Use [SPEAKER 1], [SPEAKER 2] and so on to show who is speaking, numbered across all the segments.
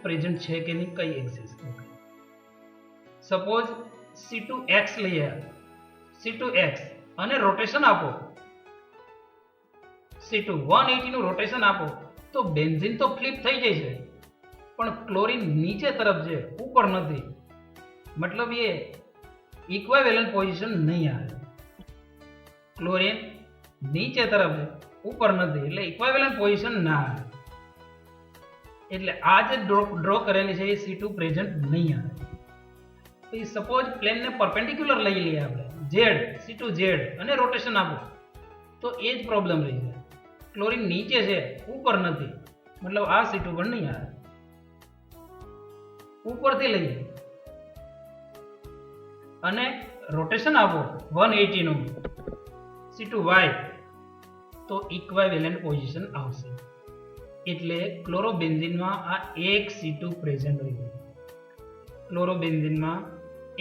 [SPEAKER 1] Present છે કે નહીં, કઈ એક્સિસ. સપોઝ C2X લઈએ, C2X અને રોટેશન આપો C2 180 નું રોટેશન આપો તો બેન્ઝીન તો ફ્લિપ થઈ જાય છે, પણ ક્લોરીન નીચે તરફ છે, ઉપર નથી. મતલબ એ ઇક્વિવેલન્ટ પોઝિશન નહીં આવે. ક્લોરીન નીચે તરફ છે, ઉપર નથી, એટલે ઇક્વિવેલન્ટ પોઝિશન ના આવે. એટલે આ જે ડ્રો કરેલી છે એ C2 પ્રેઝન્ટ નહીં આવે. સપોઝ પ્લેનને પરપેન્ડિક્યુલર લઈ લઈએ આપણે, C2Z અને રોટેશન આપો તો એ જ પ્રોબ્લેમ રહી છે. ક્લોરીન નીચે છે, ઉપર નથી, મતલબ આ C2 પણ નહીં આવે. ઉપરથી લઈએ અને રોટેશન આપો 180 નું C2Y તો ઇક્વિવેલન્ટ પોઝિશન આવશે. એટલે ક્લોરોબેન્ઝીનમાં આ એક C2 પ્રેઝન્ટ રહેશે. ક્લોરોબેન્ઝીનમાં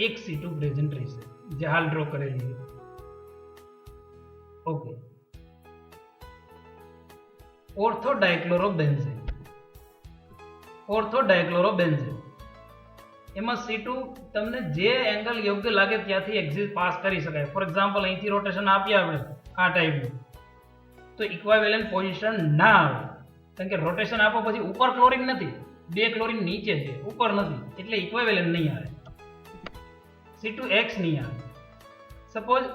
[SPEAKER 1] એક C2 પ્રેઝન્ટ રહેશે, જે હાલ ડ્રો કરેલી છે. ઓકે. ઓર્થોડાયક્લોરોબેન્ઝીન. ઓર્થોડાયક્લોરોબેન્ઝીન એમાં C2 તમને જે એંગલ યોગ્ય લાગે ત્યાંથી એક્સિસ પાસ કરી શકાય. ફોર એક્ઝામ્પલ અહીંથી રોટેશન આપીએ આપણે આ ટાઈપનું તો ઇક્વિવેલન્ટ પોઝિશન ના આવે, કારણ કે રોટેશન આપો પછી ઉપર ક્લોરીન નથી, બે ક્લોરીન નીચે છે, ઉપર નથી, એટલે ઇક્વિવેલન્ટ નહીં આવે. C2X નહીં આવે. સપોઝ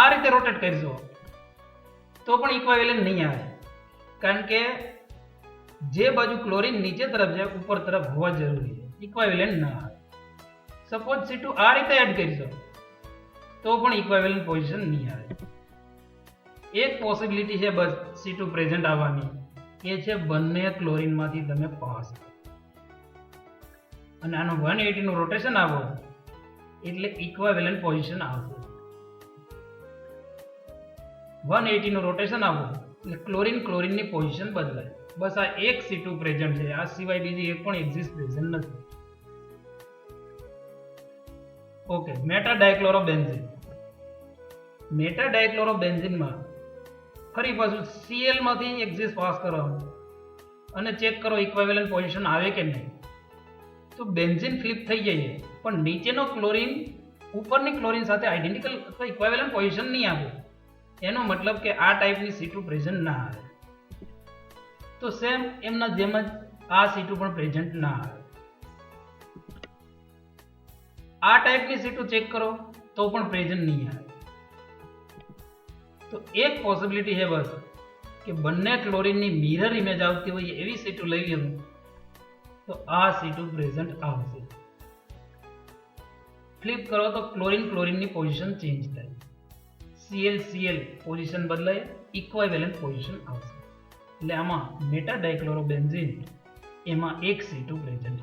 [SPEAKER 1] આ રીતે રોટેટ કરશો તો પણ ઇક્વિવેલન્ટ નહીં આવે, કારણ કે જે બાજુ ક્લોરીન નીચે તરફ છે ઉપર તરફ હોવા જરૂરી છે, ઇક્વિવેલન્ટ ના આવે. સપોઝ C2 આ રીતે એડ કરશો તો પણ ઇક્વિવેલન્ટ પોઝિશન નહીં આવે. એક પોસિબિલિટી છે બસ C2 પ્રેઝન્ટ આવવાની, એ છે બંને ક્લોરીનમાંથી તમે પાસ અને આનું 180 નું રોટેશન આપો એટલે ઇક્વિવેલન્ટ પોઝિશન આવશે. 180 નું રોટેશન આપો એટલે ક્લોરીનની પોઝિશન બદલાય. બસ આ એક C2 પ્રેઝન્ટ છે, આ સિવાય બીજી એક પણ એક્સિસ પ્રેઝન્ટ નથી. ઓકે. મેટાડાયક્લોરોબેન્ઝીન. મેટાડાયક્લોરોબેન્ઝીનમાં ફરી પાછું Cl માંથી એક્સિસ પાસ કરવાનું અને ચેક કરો ઇક્વિવેલન્ટ પોઝિશન આવે કે નહીં. તો બેન્ઝીન ફ્લિપ થઈ જાય પણ નીચેનો ક્લોરીન ઉપરની ક્લોરીન સાથે આઇડેન્ટિકલ અથવા ઇક્વિવેલન્ટ પોઝિશન નહીં આપે. એનો મતલબ કે આ ટાઈપની C2 પ્રેઝન્ટ ના આવે. તો સેમ એમના જેમ જ આ C2 પણ પ્રેઝન્ટ ના આવે. આ ટાઈપની C2 ચેક કરો તો પણ પ્રેઝન્ટ નહીં આવે. તો એક પોસિબિલિટી છે બસ કે બંને ક્લોરીનની મિરર ઇમેજ આવતી હોય એવી C2 લઈ લેવું તો આ C2 પ્રેઝન્ટ આવશે. ફ્લિપ કરો તો ક્લોરીનની પોઝિશન ચેન્જ થાય, Cl પોઝિશન બદલાય, ઇક્વિવેલન્ટ પોઝિશન આવશે. એટલે આમાં મેટાડાયક્લોરોબેન્ઝીન એમાં એક C2 પ્રેઝન્ટ.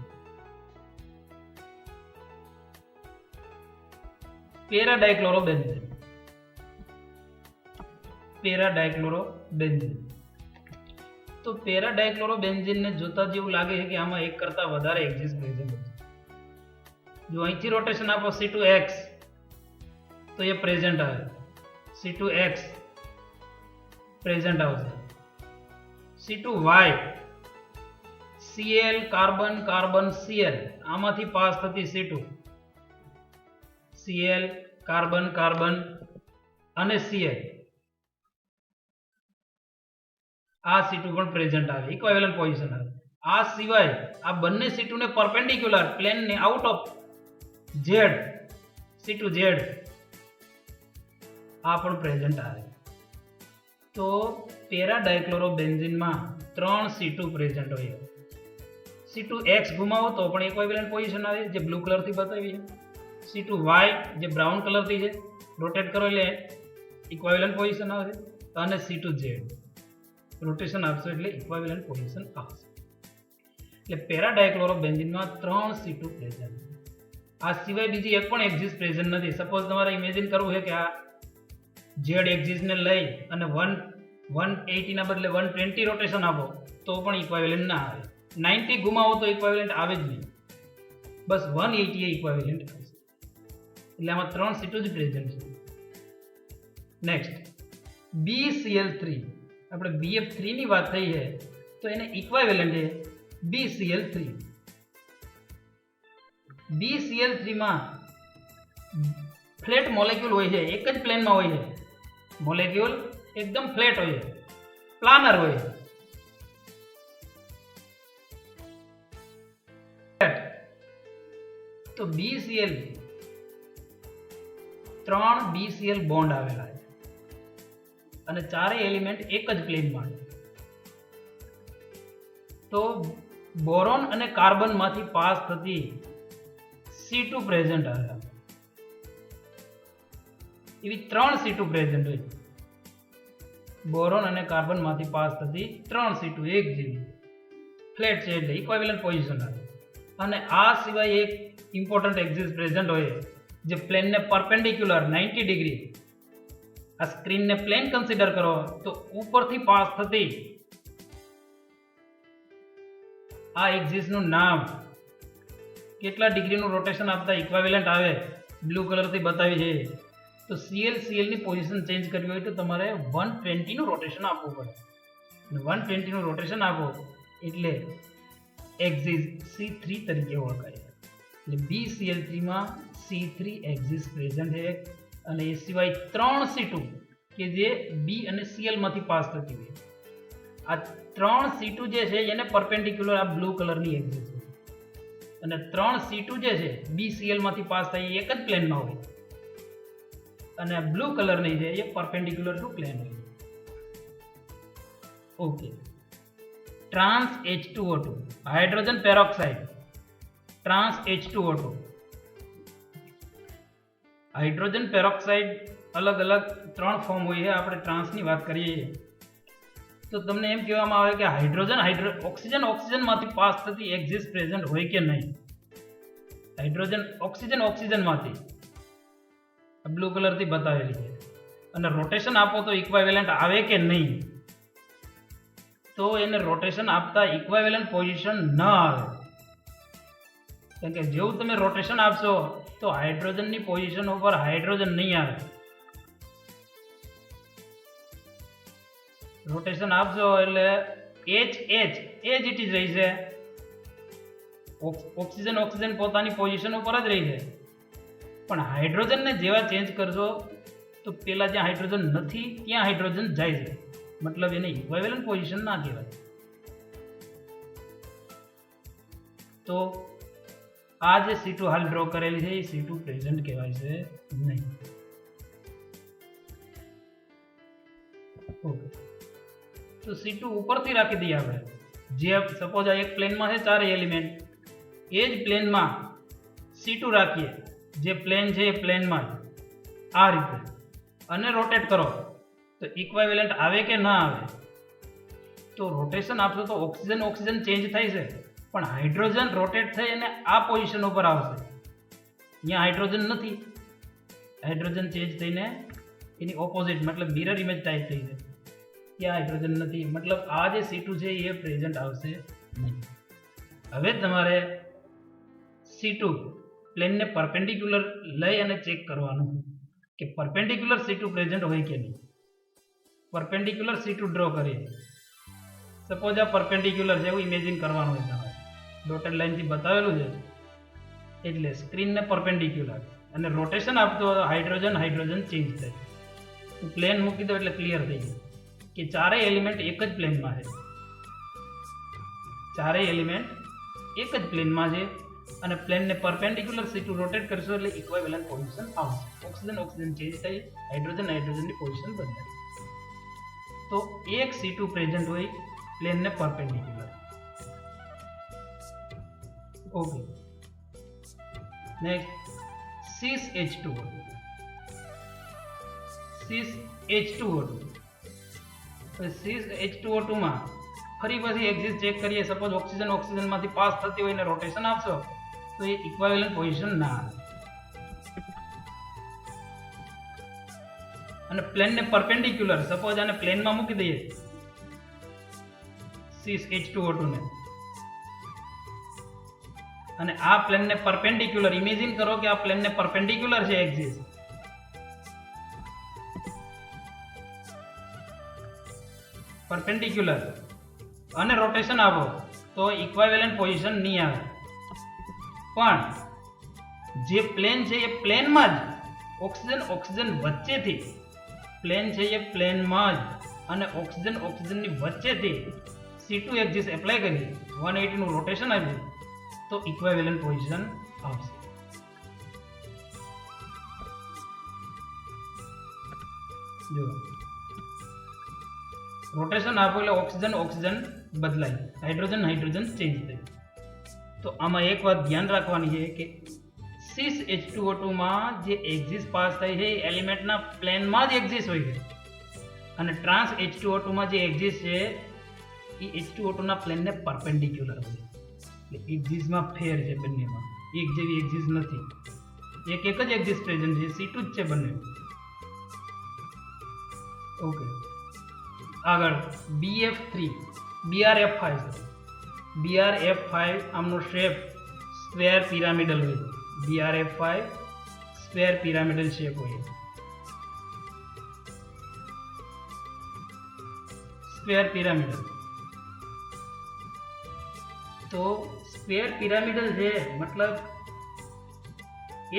[SPEAKER 1] પેરાડાયક્લોરોબેન્ઝીન. પેરાડાયક્લોરોબેન્ઝીન તો પેરાડાયક્લોરોબેન્ઝીનને જોતા જેવું લાગે છે કે આમાં એક કરતા વધારે એક્સિસ પ્રેઝન્ટ છે. જો અહીંથી રોટેશન આપો C2X તો એ પ્રેઝન્ટ આવે, C2X પ્રેઝન્ટ આવશે. C2Y Cl carbon carbon Cl આમાંથી પાસ થતી C2, Cl કાર્બન કાર્બન અને Cl આ C2 પણ પ્રેઝન્ટ આવે, ઇક્વિવેલન્ટ પોઝિશન આવે. આ સિવાય આ બંને C2 ને પરપેન્ડિક્યુલર પ્લેનને આઉટ ઓફ Z C2Z આ પણ પ્રેઝન્ટ આવે. તો પેરાડાયક્લોરોબેન્ઝીનમાં 3 C2 પ્રેઝન્ટ હોય. C2X ઘુમાવો તો પણ ઇક્વિવેલન્ટ પોઝિશન આવે, જે બ્લુ કલરથી બતાવી છે. C2Y જે બ્રાઉન કલરથી છે, રોટેટ કરો એટલે ઇક્વિવેલન્ટ પોઝિશન આવશે. અને C2Z રોટેશન આપશો એટલે ઇક્વિવેલન્ટ પોઝિશન આવશે. એટલે પેરાડાયક્લોરોબેન્ઝીનમાં 3 C2 પ્રેઝન્ટ. આ સિવાય બીજી એક પણ એક્સિસ પ્રેઝન્ટ નથી. સપોઝ તમારે ઇમેજિન કરવું છે કે આ Z એક્સિસને લઈ અને 180 ના બદલે 120 રોટેશન આપો તો પણ ઇક્વિવેલન્ટ ના આવે. 90 ઘુમાવો તો ઇક્વિવેલન્ટ આવે જ નહીં, બસ 180 એ ઇક્વિવેલન્ટ આવશે. એટલે આમાં 3 C2 જ પ્રેઝન્ટ છે. Next BCl3. આપણે BF3 ની વાત થઈ છે તો એને ઇક્વિવેલન્ટ છે BCl3. BCl3 માં ફ્લેટ મોલેક્યુલ હોય છે, એક જ પ્લેનમાં હોય છે, મોલેક્યુલ એકદમ ફ્લેટ હોય છે, પ્લાનર હોય છે. તો BCl 3 BCl બોન્ડ આવેલા છે અને ચારેય એલિમેન્ટ એક જ પ્લેનમાં છે. તો બોરોન અને કાર્બન માંથી પાસ થતી C2 પ્રેઝન્ટ આવે, એવી 3 C2 પ્રેઝન્ટ હોય. બોરોન અને કાર્બન માંથી પાસ થતી 3 C2 એક જેવી ફ્લેટ છે એટલે ઇક્વિવેલન્ટ પોઝિશન આવે. અને આ સિવાય એક ઇમ્પોર્ટન્ટ એક્સિસ પ્રેઝન્ટ હોય જે પ્લેનને પરપેન્ડિક્યુલર 90 ડિગ્રી, આ સ્ક્રીનને પ્લેન કન્સિડર કરો તો ઉપરથી પાસ થતી આ એક્સિસનું નામ, કેટલા ડિગ્રીનું રોટેશન આપતા ઇક્વિવેલન્ટ આવે બ્લુ કલરથી બતાવી છે. તો Cl ની પોઝિશન ચેન્જ કરવી હોય તો તમારે 120 નું રોટેશન આપવું પડે. 120 નું રોટેશન આપો એટલે એક્સિસ C3 તરીકે ઓળખાય. એટલે BCl3 માં C3 એક્સિસ પ્રેઝન્ટ છે અને એ સિવાય 3 C2 કે જે B અને Cl માંથી પાસ થતી હોય. આ 3 C2 જે છે એને પરપેન્ડિક્યુલર આ બ્લુ કલરની એક્સિસ છે અને 3 C2 જે છે BCl માંથી પાસ થાય એક જ પ્લેનમાં હોય અને બ્લુ કલરની છે એ પરપેન્ડિક્યુલર ટુ પ્લેન હોય. Okay, trans H2O2 hydrogen peroxide, trans H2O2. Hydrogen peroxide અલગ અલગ 3 ફોર્મ હોય છે. આપણે ટ્રાન્સની વાત કરીએ તો તમને એમ કહેવામાં આવે કે ઓક્સિજન માંથી પાસ થતી એક્સિસ પ્રેઝન્ટ હોય કે નહીં. ઓક્સિજન માંથી બ્લુ કલરથી બતાવેલી છે અને રોટેશન આપો તો ઇક્વિવેલન્ટ આવે કે નહીં. તો એને રોટેશન આપતા ઇક્વિવેલન્ટ પોઝિશન ન આવે, કેમ કે જેવું તમે રોટેશન આપશો તો હાઇડ્રોજનની પોઝિશન ઉપર હાઇડ્રોજન નહીં આવે. રોટેશન આપશો એટલે H એ જ ઇટ ઇઝ રહી છે, ઓક્સિજન પોતાની પોઝિશન ઉપર જ રહી છે. પણ હાઇડ્રોજનને જેવા ચેન્જ કરશો તો પેલા જ્યાં હાઇડ્રોજન નથી ત્યાં હાઇડ્રોજન જાય છે, મતલબ એને ઇક્વિવેલન્ટ પોઝિશન ના કહેવાય. તો આ જે C2 હાલ ડ્રો કરેલી છે એ C2 પ્રેઝન્ટ કહેવાય છે નહીં. ઓકે, તો C2 ઉપરથી રાખી દઈએ આપણે. જે સપોઝ આ એક પ્લેનમાં છે ચારે એલિમેન્ટ, એ જ પ્લેનમાં C2 રાખીએ, જે પ્લેન છે એ પ્લેનમાં આ રીતે અને રોટેટ કરો તો ઇક્વિવેલન્ટ આવે કે ના આવે. તો રોટેશન આપશો તો ઓક્સિજન ચેન્જ થાય છે પણ હાઇડ્રોજન રોટેટ થઈ અને આ પોઝિશન ઉપર આવશે. અહીંયા હાઇડ્રોજન નથી, હાઇડ્રોજન ચેન્જ થઈને એની ઓપોઝિટ મતલબ મિરર ઇમેજ ટાઈપ થઈ છે, ત્યાં હાઇડ્રોજન નથી, મતલબ આ જે C2 છે એ પ્રેઝન્ટ આવશે નહીં. હવે તમારે C2 પ્લેનને પરપેન્ડિક્યુલર લઈ અને ચેક કરવાનું કે પરપેન્ડિક્યુલર C2 પ્રેઝન્ટ હોય કે નહીં. પરપેન્ડિક્યુલર C2 ડ્રો કરીએ. સપોઝ આ પરપેન્ડિક્યુલર છે એવું ઇમેજિન કરવાનું હોય તમારે, ડોટેડ લાઇનથી બતાવેલું છે એટલે સ્ક્રીનને પરપેન્ડિક્યુલર અને રોટેશન આપતો હાઇડ્રોજન ચેન્જ થાય. પ્લેન મૂકી દો એટલે ક્લિયર થઈ જાય કે ચારેય એલિમેન્ટ એક જ પ્લેનમાં છે, ચારેય એલિમેન્ટ એક જ પ્લેનમાં છે અને પ્લેનને પરપેન્ડિક્યુલર C2 રોટેટ કરશો એટલે ઇક્વિવેલન્ટ પોઝિશન આવશે. ઓક્સિજન ચેન્જ થઈ, હાઇડ્રોજનની પોઝિશન બદલાય. તો એક C2 પ્રેઝન્ટ હોય પ્લેનને perpendicular. Okay, next cis H2O2. cis H2O2 માં ફરી પછી એક્સિસ ચેક કરીએ. સપોઝ ઓક્સિજન માંથી પાસ થતી હોય ને રોટેશન આપશો તો એ ઇક્વિવેલન્ટ પોઝિશન ના આવે અને પ્લેનને પરપેન્ડિક્યુલર, સપોઝ આને પ્લેનમાં મૂકી દઈએ cis H2O2 ને અને આ પ્લેનને પરપેન્ડિક્યુલર ઇમેજિન કરો કે આ પ્લેનને પરપેન્ડિક્યુલર છે એક્સિસ, પરપેન્ડિક્યુલર અને રોટેશન આપો તો ઇક્વિવેલન્ટ પોઝિશન નહીં આવે. પણ જે પ્લેન છે એ પ્લેનમાં જ ઓક્સિજન વચ્ચેથી પ્લેન છે એ પ્લેનમાં જ અને ઓક્સિજનની વચ્ચેથી C2 એક્સિસ એપ્લાય કરી 180 નું રોટેશન આપ્યું તો ઇક્વિવેલન્ટ પોઝિશન આવશે. જો રોટેશન આપો એટલે ઓક્સિજન બદલાય, હાઇડ્રોજન ચેન્જ થાય. તો આમાં એક વાત ધ્યાન રાખવાની છે કે cis H2O2 માં જે એક્સિસ પાસ થાય છે એ એલિમેન્ટના પ્લેનમાં જ એક્સિસ હોય છે અને ટ્રાન્સ H2O2 માં જે એક્સિસ છે એ H2O2 ના પ્લેનને પરપેન્ડિક્યુલર હોય છે. એટલે એક્સિસમાં ફેર છે બંનેમાં, એક જેવી એક્સિસ નથી, એક જ એક્સિસ પ્રેઝન્ટ છે, C2 જ છે બંને. ઓકે, આગળ BF3 BRF5 BRF5 આમનો શેપ સ્ક્વેર પિરામિડલ હોય. BRF5 સ્ક્વેર પિરામિડલ શેપ હોય. સ્ક્વેર પિરામિડલ તો સ્ક્વેર પિરામિડલ છે મતલબ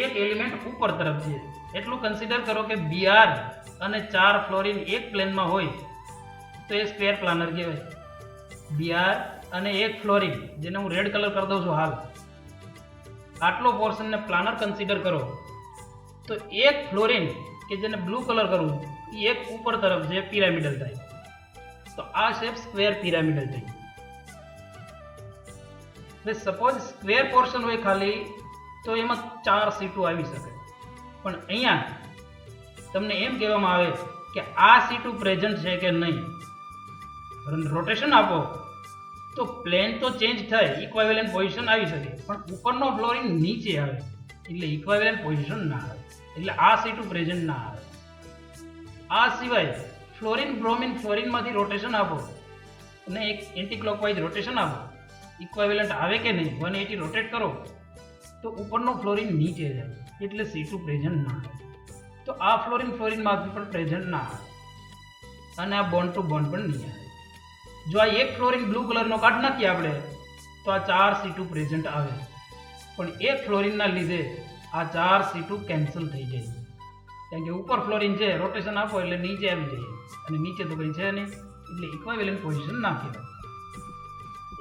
[SPEAKER 1] એક એલિમેન્ટ ઉપર તરફ છે. એટલું કન્સિડર કરો કે Br અને 4 ફ્લોરિન એક પ્લેનમાં હોય તો એ સ્ક્વેર પ્લાનર કહેવાય. Br અને 1 ફ્લોરિન, જેને હું રેડ કલર કરી દઉં છું હાલ, આટલો પોર્શનને પ્લાનર કન્સિડર કરો તો એક ફ્લોરિન કે જેને બ્લુ કલર કરવું એ એક ઉપર તરફ છે પિરામિડલ થાય. તો આ શેપ સ્ક્વેર પિરામિડલ થઈ. એટલે સપોઝ સ્ક્વેર પોર્શન હોય ખાલી તો એમાં 4 C2 આવી શકે, પણ અહીંયા તમને એમ કહેવામાં આવે કે આ C2 પ્રેઝન્ટ છે કે નહીં. રોટેશન આપો તો પ્લેન તો ચેન્જ થાય, ઇક્વિવેલન્ટ પોઝિશન આવી શકે, પણ ઉપરનો ફ્લોરિન નીચે આવે એટલે ઇક્વિવેલન્ટ પોઝિશન ના આવે, એટલે આ C2 પ્રેઝન્ટ ના આવે. આ સિવાય ફ્લોરિન બ્રોમિન ફ્લોરિનમાંથી રોટેશન આપો અને એક એન્ટી ક્લોકવાઇઝ રોટેશન આપો, ઇક્વિવેલન્ટ આવે કે નહીં, 180 રોટેટ કરો તો ઉપરનો ફ્લોરિન નીચે જાય એટલે C2 પ્રેઝન્ટ ના આવે. તો આ ફ્લોરિનમાંથી પણ પ્રેઝન્ટ ના આવે અને આ બોન્ડ ટુ બોન્ડ પણ નહીં આવે. જો આ એક ફ્લોરિન બ્લુ કલરનો કાઢ નાખીએ આપણે તો આ 4 C2 પ્રેઝન્ટ આવે, પણ એક ફ્લોરિનના લીધે આ 4 C2 કેન્સલ થઈ જાય, કારણ કે ઉપર ફ્લોરિન છે, રોટેશન આપો એટલે નીચે આવી જાય અને નીચે તો કંઈ છે નહીં એટલે ઇક્વિવેલન્ટ પોઝિશન ના કહેવાય.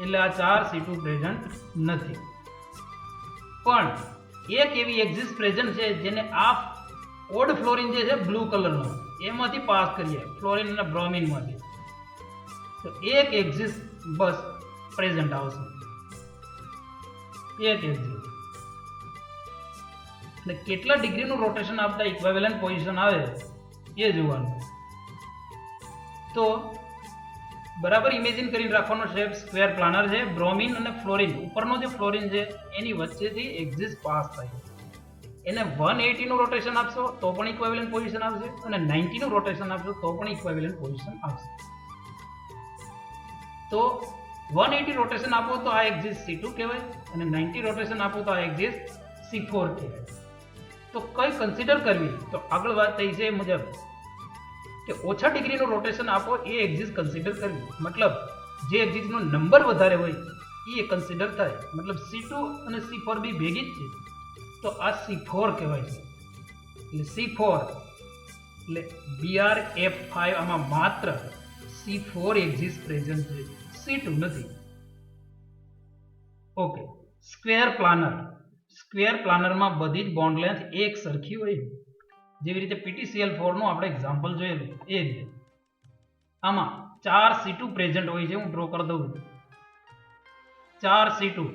[SPEAKER 1] એટલે આ 4 C2 પ્રેઝન્ટ નથી. પણ એક એવી એક્સિસ પ્રેઝન્ટ છે જેને આ ઓડ ફ્લોરિન જે છે બ્લુ કલરનો એમાંથી પાસ કરીએ ફ્લોરિન અને બ્રોમિનમાંથી તો એક એક્સિસ બસ પ્રેઝન્ટ આવશે, એક એક્સિસ. અને કેટલા ડિગ્રીનું રોટેશન આપતા ઇક્વિવેલન્ટ પોઝિશન આવે એ જોવાનું. તો બરાબર ઇમેજિન કરીને રાખવાનો શેપ સ્ક્વેર પ્લાનર છે. બ્રોમિન અને ફ્લોરિન, ઉપરનો જે ફ્લોરિન છે એની વચ્ચેથી એક્સિસ પાસ થાય, એને 180 નું રોટેશન આપશો તો પણ ઇક્વિવેલન્ટ પોઝિશન આવશે અને 90 નું રોટેશન આપશો તો પણ ઇક્વિવેલન્ટ પોઝિશન આવશે. તો 180 રોટેશન આપો તો આ એક્સિસ C2 કહેવાય અને 90 રોટેશન આપો તો આ એક્સિસ C4 કહેવાય. તો કઈ કન્સિડર કરવી, તો આગળ વાત થઈ છે એ મુજબ કે ઓછા ડિગ્રીનું રોટેશન આપો એ એક્સિસ કન્સિડર કરવી, મતલબ જે એક્સિસનો નંબર વધારે હોય એ કન્સિડર થાય, મતલબ C2 અને C4 બી ભેગી જ છે તો આ C4 કહેવાય છે. એટલે C4 એટલે BRF5 આમાં માત્ર C4 એક્સિસ પ્રેઝન્ટ છે, C2 નથી. Okay, square planar. સ્ક્વેર પ્લાનરમાં બધી જ બોન્ડ લેન્થ એક સરખી હોય, જેવી રીતે PTCl4 નું આપણે એક્ઝામ્પલ જોયેલું એ રીતે. આમાં 4 C2 પ્રેઝન્ટ હોય છે, હું ડ્રો કરી દઉં. 4 C2.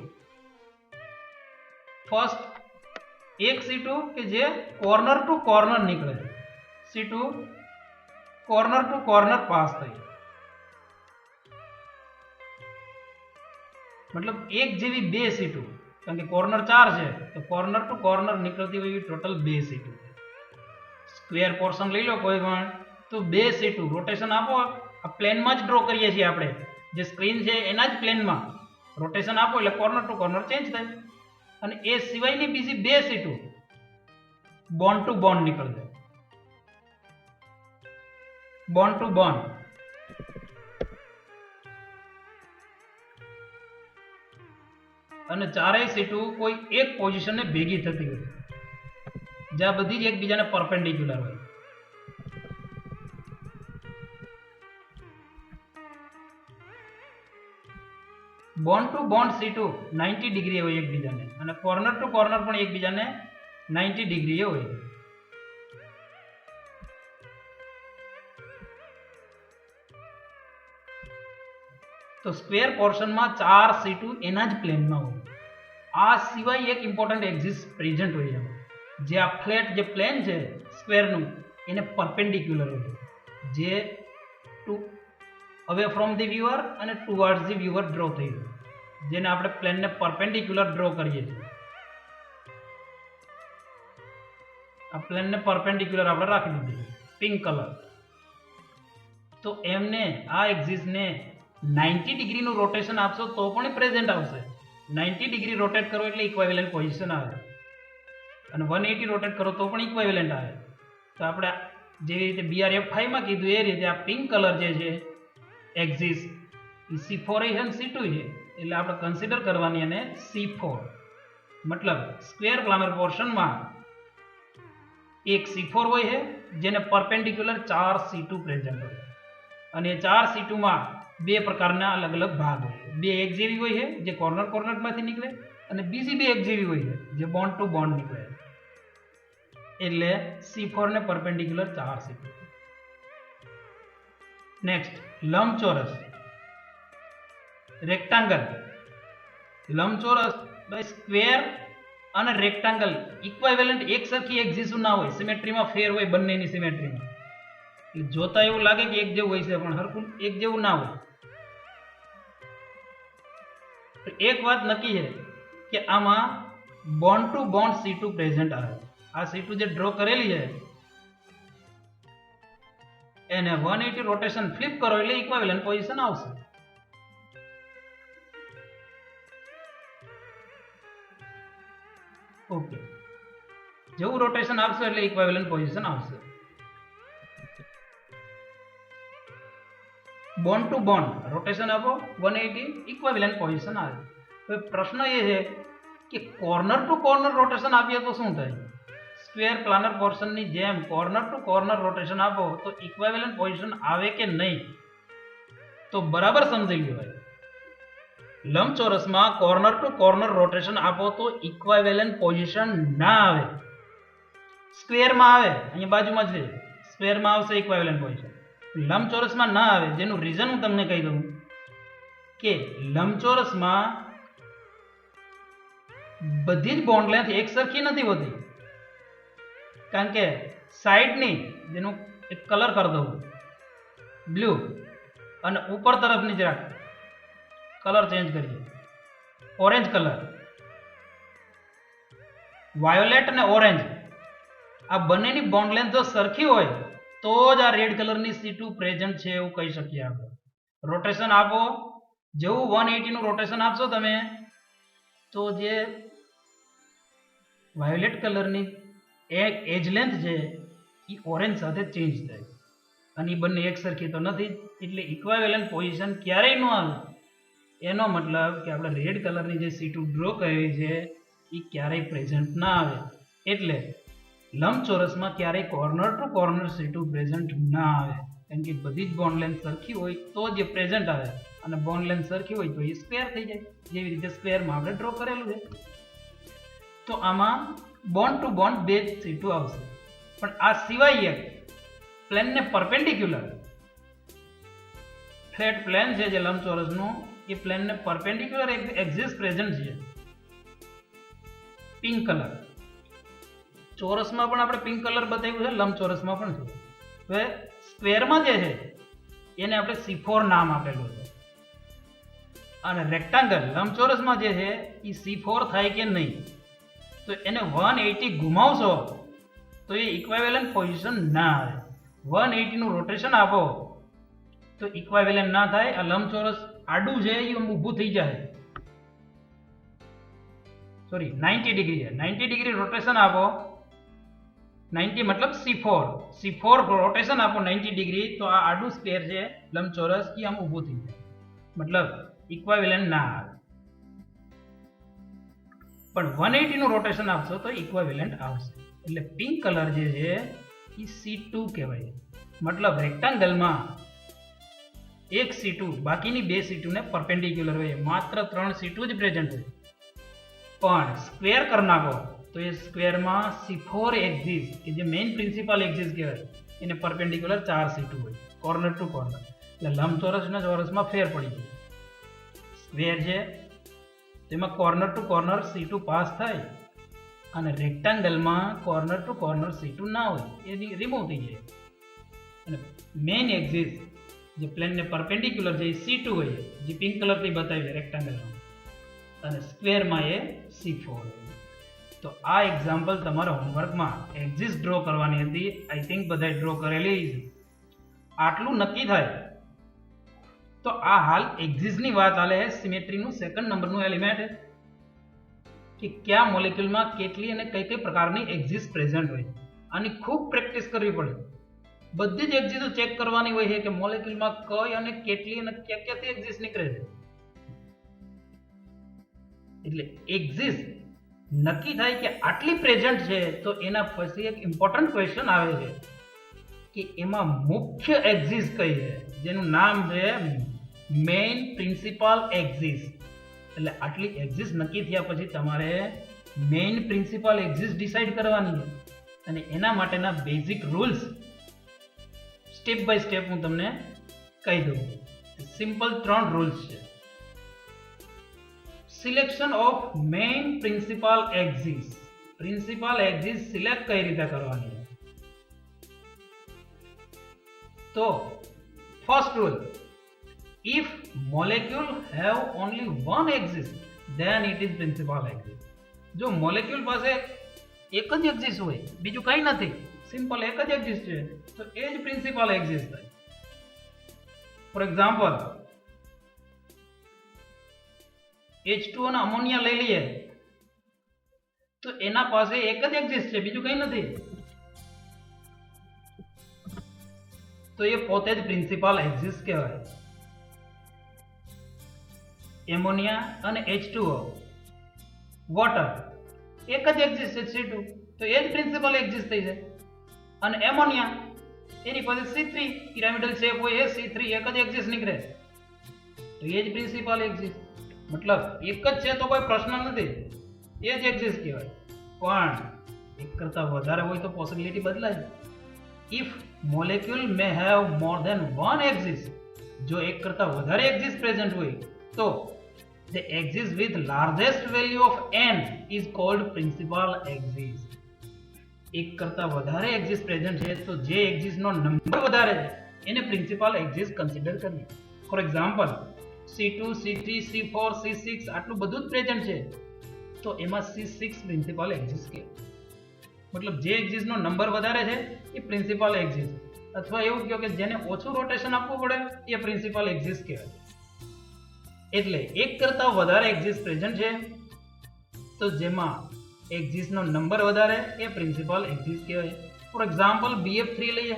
[SPEAKER 1] ફર્સ્ટ એક C2 કે જે કોર્નર ટુ કોર્નર નીકળે, C2 corner two corner pass થાય, મતલબ એક જેવી બે C2, કારણ કે કોર્નર 4 છે તો કોર્નર ટુ કોર્નર નીકળતી હોય ટોટલ 2 C2. સ્ક્વેર પોર્શન લઈ લો કોઈ પણ તો 2 C2 રોટેશન આપો, આ પ્લેનમાં જ ડ્રો કરીએ છીએ આપણે, જે સ્ક્રીન છે એના જ પ્લેનમાં રોટેશન આપો એટલે કોર્નર ટુ કોર્નર ચેન્જ થાય અને એ સિવાયની બીજી 2 C2 બોન્ડ ટુ બોન્ડ નીકળશે, બોન્ડ ટુ બોન્ડ. અને ચારેય સીટો કોઈ એક પોઝિશનને ભેગી થતી હોય, જ્યાં બધી જ એકબીજાને પરપેન્ડિક્યુલર હોય. બોન્ડ ટુ બોન્ડ સીટો 90 ડિગ્રી હોય એકબીજાને, અને કોર્નર ટુ કોર્નર પણ એકબીજાને 90 ડિગ્રી હોય. તો સ્ક્વેર પોર્શનમાં 4 સીટો એના જ પ્લેનમાં હોય. આ સિવાય એક ઇમ્પોર્ટન્ટ એક્સિસ પ્રેઝન્ટ હોય છે, જે આ ફ્લેટ જે પ્લેન છે સ્ક્વેરનું એને પરપેન્ડિક્યુલર હોય, જે to away from the viewer અને ટુવર્ડ્સ ધી વ્યુઅર ડ્રો થઈ હોય, જેને આપણે પ્લેનને પરપેન્ડિક્યુલર ડ્રો કરીએ છીએ. આ પ્લેનને પરપેન્ડિક્યુલર આપણે રાખી દીધી પિંક કલર. તો એમને આ એક્સિસને 90 ડિગ્રીનું રોટેશન આપશો તો પણ પ્રેઝન્ટ આવશે. 90 ડિગ્રી રોટેટ કરો એટલે ઇક્વાવેલન્ટ પોઝિશન આવે, અને 180 રોટેટ કરો તો પણ ઇક્વાવેલન્ટ આવે. તો આપણે જેવી રીતે BRF5 માં કીધું એ રીતે આ પિંક કલર જે છે એક્સિસ એ C4 છે અને C2 છે, એટલે આપણે કન્સિડર કરવાની અને C4, મતલબ સ્ક્વેર પ્લાનર પોર્શનમાં એક C4 હોય છે જેને પરપેન્ડિક્યુલર 4 C2 પ્રેઝન્ટ હોય, અને 4 C2 માં બે પ્રકારના અલગ અલગ ભાગ હોય. બે એક જેવી હોય છે જે કોર્નર કોર્નરમાંથી નીકળે, અને બીજી બે એક જેવી હોય છે જે બોન્ડ ટુ બોન્ડ નીકળે. એટલે C4 ને પરપેન્ડિક્યુલર 4 C2. નેક્સ્ટ લંબચોરસ, રેક્ટાંગલ. લંબચોરસ સ્ક્વેર અને રેક્ટાંગલ ઇક્વાવેલન્ટ એક સરખી એક્સિસ ના હોય, સિમેટ્રીમાં ફેર હોય બંનેની સિમેટ્રીમાં. એટલે જોતા એવું લાગે કે એક જેવું હોય છે પણ હરખું એક જેવું ના હોય. એક વાત નક્કી છે કે આમાં bond to bond C2 present આવે. આ C2 જે ડ્રો કરેલી છે એને 180 રોટેશન ફ્લિપ કરો એટલે ઇક્વાવેલન્ટ પોઝિશન આવશે. ઓકે, જેવું રોટેશન આપશો એટલે ઇક્વાવેલન્ટ પોઝિશન આવશે. બોન્ડ ટુ બોન્ડ રોટેશન આપો 180, ઇક્વાવેલન્ટ પોઝિશન આવે. તો પ્રશ્ન એ છે કે કોર્નર ટુ કોર્નર રોટેશન આપીએ તો શું થાય? સ્ક્વેર પ્લાનર પોર્શનની જેમ કોર્નર ટુ કોર્નર રોટેશન આપો તો ઇક્વાવેલન્ટ પોઝિશન આવે કે નહીં? તો બરાબર સમજી લેવાય. લંબચોરસમાં કોર્નર ટુ કોર્નર રોટેશન આપો તો ઇક્વાવેલન્ટ પોઝિશન ના આવે. સ્ક્વેરમાં આવે, અહીંયા બાજુમાં છે, સ્ક્વેરમાં આવશે ઇક્વાવેલન્ટ પોઝિશન, લંબચોરસમાં ના આવે. જેનું રીઝન હું તમને કહી દઉં કે લંબચોરસમાં બધી જ બોન્ડ લેન્થ એક સરખી નથી હોતી, કારણ કે સાઈડની, જેનું એક કલર કરી દઉં બ્લુ, અને ઉપર તરફની જરાક કલર ચેન્જ કરીએ, ઓરેન્જ કલર, વાયોલેટ અને ઓરેન્જ, આ બંનેની બોન્ડ લેન્થ જો સરખી હોય તો જ આ રેડ કલરની C2 પ્રેઝન્ટ છે એવું કહી શકીએ આપણે. રોટેશન આપો, જેવું 180 નું રોટેશન આપશો તમે તો જે વાયોલેટ કલરની એજ લેન્થ છે એ ઓરેન્જ સાથે ચેન્જ થાય, અને એ બંને એક સરખી તો નથી, એટલે ઇક્વાવેલન્ટ પોઝિશન ક્યારેય ન આવે. એનો મતલબ કે આપણે રેડ કલરની જે C2 ડ્રો કરી છે એ ક્યારેય પ્રેઝન્ટ ના આવે. એટલે લંબચોરસમાં ક્યારેય corner two corner C2 present ના આવે, કારણ કે બધી જ બોન્ડ લેન્થ સરખી હોય તો જ એ પ્રેઝન્ટ આવે, અને બોન્ડ લેન્થ સરખી હોય તો એ સ્ક્વેર થઈ જાય, જેવી રીતે સ્ક્વેરમાં આપણે ડ્રો કરેલું છે. તો આમાં બોન્ડ ટુ બોન્ડ બે C2 આવશે. પણ આ સિવાય એક પ્લેનને પરપેન્ડિક્યુલર ફ્લેટ પ્લેન છે જે લંબચોરસનું, એ પ્લેનને પરપેન્ડિક્યુલર એક્સિસ પ્રેઝન્ટ છે પિંક કલર. ચોરસમાં પણ આપણે પિંક કલર બતાવ્યું છે, લંબચોરસમાં પણ છે. હવે સ્ક્વેરમાં જે છે એને આપણે C4 નામ આપેલું છે, અને રેક્ટાંગલ લંબચોરસમાં જે છે એ C4 થાય કે નહીં, તો એને 180 ઘુમાવશો તો એ ઇક્વાવેલન્ટ પોઝિશન ના આવે. 180 નું રોટેશન આપો તો ઇક્વાવેલન્ટ ના થાય. આ લંબચોરસ આડું છે એ ઊભું થઈ જાય, સોરી 90 ડિગ્રી છે, 90 ડિગ્રી રોટેશન આપો, 90 મતલબ C4 રોટેશન આપો 90 ડિગ્રી, તો આ આડું સ્ક્વેર છે લંબચોરસ એ આમ ઊભું થઈ જાય, મતલબ ઇક્વાવેલન્ટ ના આવે. પણ 180 નું રોટેશન આપશો તો ઇક્વિવેલન્ટ આવશે. એટલે પિંક કલર જે છે એ C2 કહેવાય. મતલબ રેક્ટેંગલમાં એક C2 બાકીની બે C2 ને પરપેન્ડિક્યુલર હોય, માત્ર 3 C2 જ પ્રેઝન્ટ હોય. પણ સ્ક્વેર કરી નાખો તો એ સ્ક્વેરમાં C4 એક્સિસ કે જે મેઇન પ્રિન્સિપલ એક્સિસ કહેવાય એને પરપેન્ડિક્યુલર 4 C2 હોય, કોર્નર ટુ કોર્નર. એટલે લંબચોરસ અને ચોરસમાં ફેર પડી ગયો. સ્ક્વેર છે તેમાં corner two corner C2 pass થાય અને રેક્ટેંગલમાં કોર્નર ટુ કોર્નર C2 ના હોય, એ રિમૂવ થઈ જાય. અને મેઇન એક્સિસ જે પ્લેનને પરપેન્ડિક્યુલર છે એ C2 હોય, જે પિંક કલરથી બતાવી રેક્ટેંગલમાં, અને સ્ક્વેરમાં એ C4 હોય. તો આ એક્ઝામ્પલ તમારા હોમવર્કમાં એક્સિસ ડ્રો કરવાની હતી. આઈ થિંક બધાએ ડ્રો કરેલી છે. આટલું નક્કી થાય તો આ હાલ એક્સિસની વાત હાલે છે. સિમેટ્રીનું સેકન્ડ નંબરનું એલિમેન્ટ કે કયા મોલેક્યુલમાં કેટલી અને કઈ કઈ પ્રકારની એક્સિસ પ્રેઝન્ટ હોય. આની ખૂબ પ્રેક્ટિસ કરવી પડે. બધી જ એક્સિસો ચેક કરવાની હોય છે કે મોલેક્યુલમાં કઈ અને કેટલી અને ક્યાં ક્યાંથી એક્સિસ નીકળે છે. એટલે એક્સિસ નક્કી થાય કે આટલી પ્રેઝન્ટ છે તો એના પછી એક ઇમ્પોર્ટન્ટ ક્વેશ્ચન આવે છે કે એમાં મુખ્ય એક્સિસ કઈ છે, જેનું નામ છે મેઇન પ્રિન્સિપલ એક્સિસ. એટલે આટલી એક્સિસ નક્કી થયા પછી તમારે મેઇન પ્રિન્સિપલ એક્સિસ ડિસાઇડ કરવાની છે. અને એના માટેના basic rules step by step હું તમને કહી દઉં. સિમ્પલ 3 રૂલ્સ છે. Selection of main principal axis. Principal axis select કઈ રીતે કરવાની છે? તો first rule, if molecule have only one axis then it is principal axis. જો મોલેક્યુલ પાસે એક જ એક્સિસ હોય, બીજું કંઈ નથી, સિમ્પલ એક જ એક્સિસ છે, તો એ જ પ્રિન્સિપલ એક્સિસ થાય. ફોર એક્ઝામ્પલ H2O અને અમોનિયા લઈ લઈએ તો એના પાસે એક જ એક્સિસ છે, બીજું કંઈ નથી, તો એ પોતે જ પ્રિન્સિપલ એક્સિસ કહેવાય. એમોનિયા અને H2O, વોટર એક જ એક્સિસ છે C2, તો એ જ પ્રિન્સિપલ એક્સિસ થઈ જાય. અને એમોનિયા એની પાસે C3 પિરામિડલ શેપ હોય એ C3 એક જ એક્સિસ નીકળે, તો એ જ પ્રિન્સિપલ એક્સિસ. મતલબ એક જ છે તો કોઈ પ્રશ્ન નથી, એ જ એક્સિસ કહેવાય. પણ એક કરતા વધારે હોય તો પોસિબિલિટી બદલાય. If molecule may have more than one axis, જો એક કરતા વધારે એક્સિસ પ્રેઝન્ટ હોય તો the axis with largest value of n is called principal axis. એક કરતા વધારે એક્સિસ પ્રેઝન્ટ છે તો જે એક્સિસ નો નંબર વધારે છે એને પ્રિન્સિપલ એક્સિસ કન્સિડર કરીએ. For example C2, C3, C4, C6 આટલું બધું જ પ્રેઝન્ટ છે તો એમાં C6 પ્રિન્સિપલ એક્સિસ કહેવાય. મતલબ જે એક્સિસ નો નંબર વધારે છે એ પ્રિન્સિપલ એક્સિસ, અથવા એવું કહો કે જેને ઓછું રોટેશન આપવું પડે એ પ્રિન્સિપલ એક્સિસ કહેવાય. એટલે એક કરતા વધારે એક્સિસ પ્રેઝન્ટ છે તો જેમાં એક્સિસ નો નંબર વધારે એ પ્રિન્સિપલ એક્સિસ કહેવાય. ફોર એક્ઝામ્પલ BF3 લઈએ.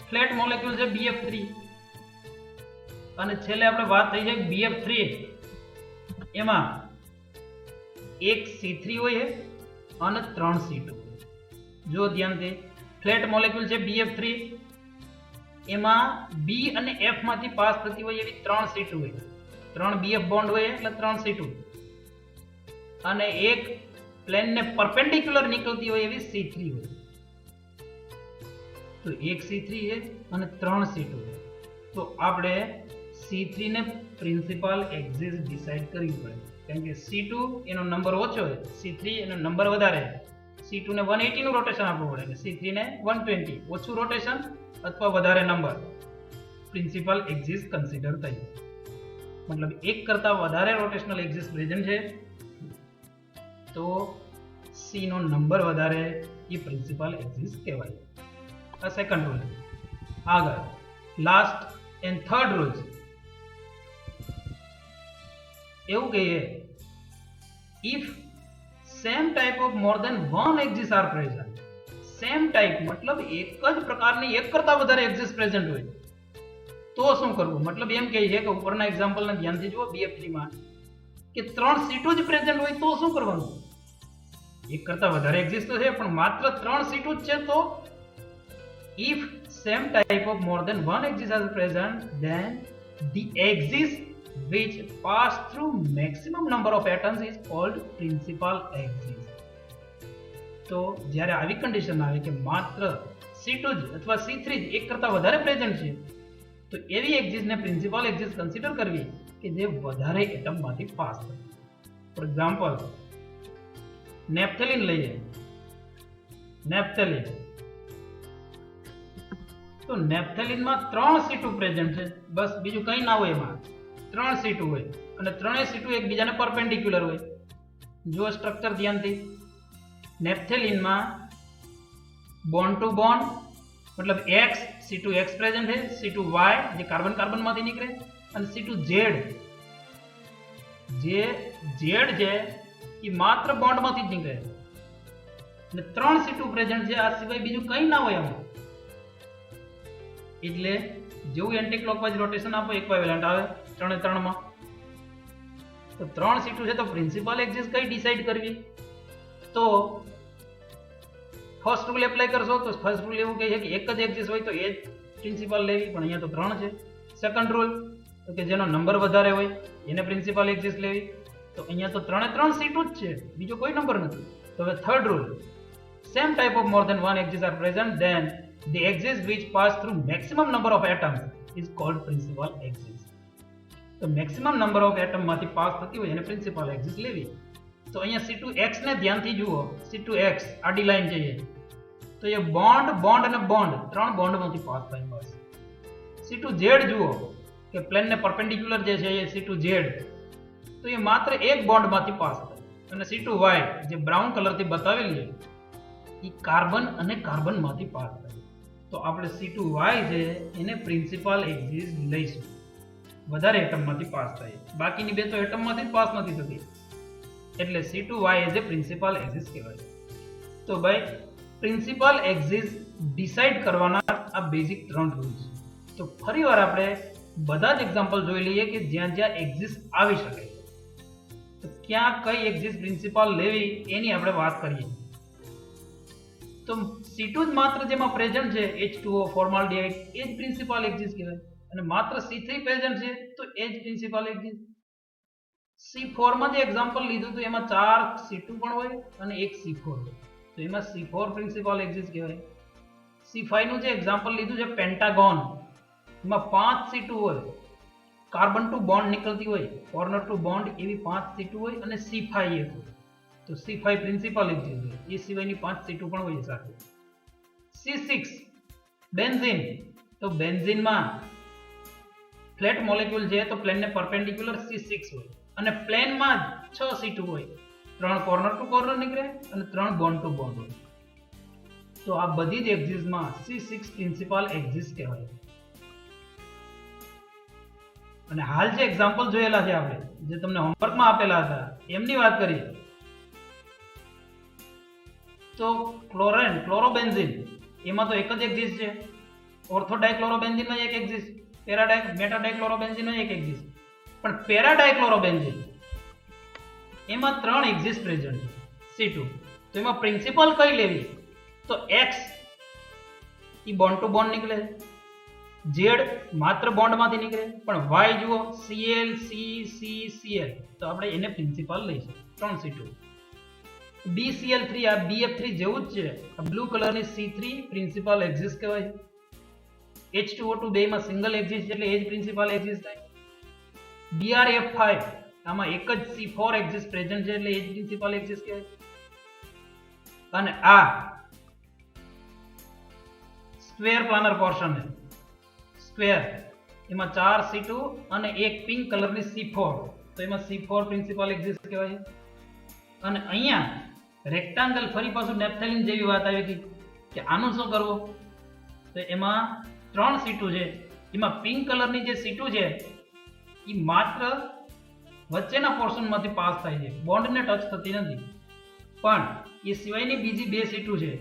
[SPEAKER 1] ફ્લેટ મોલેક્યુલ છે BF3 અને છેલ્લે આપણે વાત થઈ છે BF3 એમાં એક C3 હોય અને 3 C2. જો ધ્યાનથી ફ્લેટ મોલેક્યુલ છે BF3 એમાં B અને F માંથી પાસ થતી હોય એવી 3 C2 હોય, 3 BF બોન્ડ હોય એટલે 3 C2, અને એક પ્લેનને પરપેન્ડિક્યુલર નીકળતી હોય એવી C3 હોય. તો એક C3 છે અને 3 C2 છે. તો આપણે C3 ને પ્રિન્સિપલ એક્સિસ ડિસાઇડ કરવી પડે, કારણ કે C2 એનો નંબર ઓછો હોય, C3 એનો નંબર વધારે. C2 ને 180 નું રોટેશન આપવું પડે અને C3 ને 120, ઓછું રોટેશન અથવા વધારે નંબર, પ્રિન્સિપલ એક્સિસ કન્સિડર થઈ. મતલબ એક કરતા વધારે રોટેશનલ એક્સિસ પ્રેઝન્ટ છે તો C નો નંબર વધારે એ પ્રિન્સિપલ એક્સિસ કહેવાય. આ સેકન્ડ રૂલ. આગળ લાસ્ટ એન્ડ થર્ડ રૂલ્સ એવું કહીએ, if same type of more than one axis are present. Same type મતલબ એક જ પ્રકારની એક કરતા વધારે એક્સિસ પ્રેઝન્ટ હોય તો શું કરવું? મતલબ એમ કહે છે કે ઉપરના એક્ઝામ્પલને ધ્યાનથી જુઓ BF3 માં કે 3 સીટો જ પ્રેઝન્ટ હોય તો શું કરવાનું? એક કરતા વધારે એક્ઝિસ્ટ તો છે પણ માત્ર 3 સીટો જ છે તો if same type of more than one axis are present then the axis which pass through maximum number of atoms is called principal axis. તો જ્યારે આવી કન્ડિશન આવે કે માત્ર C2 જ અથવા C3 જ એક કરતા વધારે પ્રેઝન્ટ છે તો એવી એક્સિસ ને પ્રિન્સિપલ એક્સિસ કન્સિડર કરવી કે જે વધારે એટમ માંથી પાસ થાય. ફોર એક્ઝામ્પલ નેપ્થેલિન લઈએ. નેપ્થેલિન તો નેપ્થેલિન માં 3 C2 પ્રેઝન્ટ છે, બસ બીજું કંઈ ના હોય. એમાં 3 C2 હોય અને ત્રણેય C2 એકબીજાને પરપેન્ડિક્યુલર હોય. જુઓ સ્ટ્રક્ચર ધ્યાનથી. नेप्थेलिन में बॉन्ड टू बॉन्ड मतलब X C2X प्रेजेंट है, C2Y जो कार्बन कार्बन मांथी निकळे અને C2Z જે Z છે એ માત્ર બોન્ડ માંથી જ નીકળે અને 3 C2 પ્રેઝન્ટ છે. આ સિવાય બીજું કંઈ ના હોય આમાં. એટલે જેવું એન્ટી ક્લોકવાઇઝ રોટેશન આપો ઇક્વિવેલન્ટ આવે 3 માં. તો 3 C2 છે તો પ્રિન્સિપલ એક્સિસ કઈ ડિસાઈડ કરવી? તો ફર્સ્ટ રૂલ એપ્લાય કરશો તો ફર્સ્ટ રૂલ એવું કહે છે કે એક જ એક્સિસ હોય તો એ જ પ્રિન્સિપલ લેવી, પણ અહીંયા તો 3 છે. સેકન્ડ રૂલ તો કે જેનો નંબર વધારે હોય એને પ્રિન્સિપલ એક્સિસ લેવી, તો અહીંયા તો 3 C2 જ છે, બીજો કોઈ નંબર નથી. તો હવે third rule, same type of more than one axis are present then the axis which pass through maximum number of atoms is called principal axis. તો મેક્સિમમ નંબર ઓફ એટમ માંથી pass થતી હોય એને principal axis લેવી. તો અહીંયા C2X ને ધ્યાનથી જુઓ. C2X આડી લાઈન છે તો એ બોન્ડ બોન્ડ અને બોન્ડ 3 બોન્ડ માંથી પાસ થાય બસ. C2Z જુઓ કે પ્લેન ને પરપેન્ડિક્યુલર જે છે એ C2Z તો એ માત્ર એક બોન્ડ માંથી પાસ થાય. અને C2Y જે બ્રાઉન કલર થી બતાવેલી છે એ કાર્બન અને કાર્બન માંથી પાસ થાય. તો આપણે C2Y છે એને પ્રિન્સિપલ એક્સિસ લઈશું. વધારે એટમ માંથી પાસ થાય, બાકીની બે તો એટમ માંથી પાસ નથી થતી એટલે C2Y as a principal axis કહેવાય. તો ભાઈ પ્રિન્સિપલ એક્સિસ ડિસાઈડ કરવાના આ બેઝિક 3 રૂલ્સ. તો ફરીવાર આપણે બધા જ એક્ઝામ્પલ જોઈ લઈએ કે જ્યાં જ્યાં એક્સિસ આવી શકે તો ક્યાં કઈ એક્સિસ પ્રિન્સિપલ લેવી એની આપણે વાત કરીએ. તો C2 જ માત્ર જેમાં પ્રેઝન્ટ છે H2O ફોર્માલ્ડિહાઇડ એ જ પ્રિન્સિપલ એક્સિસ કહેવાય અને માત્ર C3 પ્રેઝન્ટ છે તો એ જ પ્રિન્સિપલ એક્સિસ. C4 માં જે એક્ઝામ્પલ લીધું હતું એમાં 4 C2 પણ હોય અને 1 C4 હોય તો એમાં C4 પ્રિન્સિપલ એક્સિસ કહેવાય. C5 નું જે એક્ઝામ્પલ લીધું છે પેન્ટાગોન એમાં 5 C2 હોય, કાર્બન ટુ બોન્ડ નીકળતી હોય, કોર્નર ટુ બોન્ડ એવી 5 C2 હોય અને C5 એક હોય તો C5 પ્રિન્સિપલ એક્સિસ હોય. એ સિવાયની 5 C2 પણ હોય સાથે. C6 બેન્ઝીન તો બેન્ઝીનમાં ફ્લેટ મોલેક્યુલ છે તો પ્લેનને પરપેન્ડિક્યુલર C6 હોય અને પ્લેનમાં 6 C2 હોય, 3 કોર્નર ટુ કોર્નર નીકળે અને 3 બોન્ડ ટુ બોન્ડ હોય. તો આ બધી જ એક્સિસમાં C6 પ્રિન્સિપલ એક્સિસ કહેવાય. અને હાલ જે એક્ઝામ્પલ જોયેલા છે આપણે જે તમને હોમવર્કમાં આપેલા હતા એમની વાત કરીએ તો ક્લોરોબેન્ઝીન એમાં તો એક જ એક્સિસ છે. ઓર્થોડાયક્લોરોબેન્ઝીનમાં એક એક્સિસ, મેટાડાયક્લોરોબેન્ઝીનમાં એક એક્સિસ. પણ પેરાડાયક્લોરોબેન્ઝીન એમાં 3 એક્સિસ પ્રેઝન્ટ છે C2. તો એમાં પ્રિન્સિપલ કઈ લેવી? તો X E bond to bond નીકળે, Z માત્ર બોન્ડ માંથી નીકળે, પણ Y જુઓ Cl C C Cl તો આપણે એને પ્રિન્સિપલ લઈશું 3 C2. BCl3 આ BF3 જેવું જ છે. આ બ્લુ કલરની C3 પ્રિન્સિપલ એક્સિસ કહેવાય. H2O2 બેમાં સિંગલ એક્સિસ એટલે એ જ પ્રિન્સિપલ એક્સિસ થાય. BrF5 આમાં એક જ C4 એક્સિસ પ્રેઝન્ટ છે એટલે એ જ પ્રિન્સિપલ એક્સિસ કહેવાય. અને આ સ્ક્વેર પ્લાનર પોર્શન છે સ્ક્વેર એમાં 4 C2 અને એક પિંક કલરની C4 તો એમાં C4 પ્રિન્સિપલ એક્સિસ કહેવાય. અને અહીંયા રેક્ટાંગલ ફરી પાછું નેપ્થેલિન જેવી વાત આવી હતી કે આનું શું કરવું? તો એમાં 3 C2 છે એમાં પિંક કલરની જે C2 છે એ માત્ર વચ્ચેના પોર્શનમાંથી પાસ થાય છે, બોન્ડને ટચ થતી નથી. પણ એ સિવાયની બીજી 2 C2 છે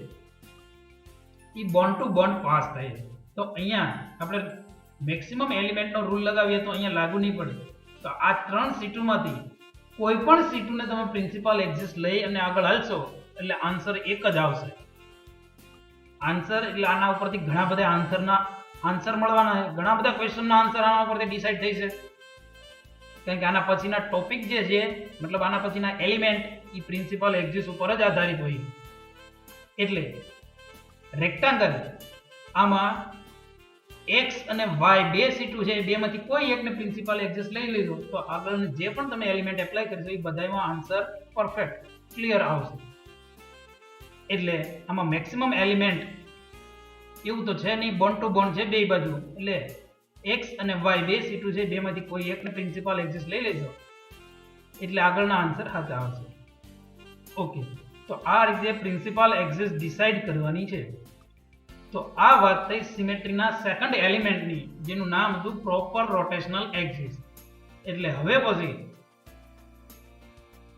[SPEAKER 1] એ બોન્ડ ટુ બોન્ડ પાસ થાય છે. તો અહીંયા આપણે મેક્સિમમ એલિમેન્ટનો રૂલ લગાવીએ તો અહીંયા લાગુ નહીં પડે. તો આ 3 C2 માંથી કોઈ પણ C2 ને તમે પ્રિન્સિપાલ એક્સિસ લઈ અને આગળ હાલશો એટલે આન્સર એક જ આવશે. આન્સર એટલે આના ઉપરથી ઘણા બધા આન્સર મળવાના છે, ઘણા બધા ક્વેશ્ચનના આન્સર આના ઉપરથી ડિસાઈડ થઈ છે. કારણ કે આના પછીના ટોપિક જે છે, મતલબ આના પછીના એલિમેન્ટ એ પ્રિન્સિપાલ એક્સિસ ઉપર જ આધારિત હોય. એટલે રેક્ટાંગલ આમાં x અને y બે C2 છે, બેમાંથી કોઈ એકને પ્રિન્સિપાલ એક્સિસ લઈ લીધો તો આગળ જે પણ તમે એલિમેન્ટ એપ્લાય કરશો એ બધામાં આન્સર પરફેક્ટ ક્લિયર આવશે. એટલે આમાં મેક્સિમમ એલિમેન્ટ એવું તો છે નહીં, બોન્ડ ટુ બોન્ડ છે બે બાજુ. એટલે x અને y બે C2 છે, બેમાંથી કોઈ એકને પ્રિન્સિપાલ એક્સિસ લઈ લેજો એટલે આગળના આન્સર સાચા આવશે. ઓકે, તો આ રીતે પ્રિન્સિપાલ એક્સિસ ડિસાઈડ કરવાની છે. તો આ વાત થઈ સિમેટ્રીના સેકન્ડ એલિમેન્ટની, જેનું નામ હતું પ્રોપર રોટેશનલ એક્સિસ. એટલે હવે પછી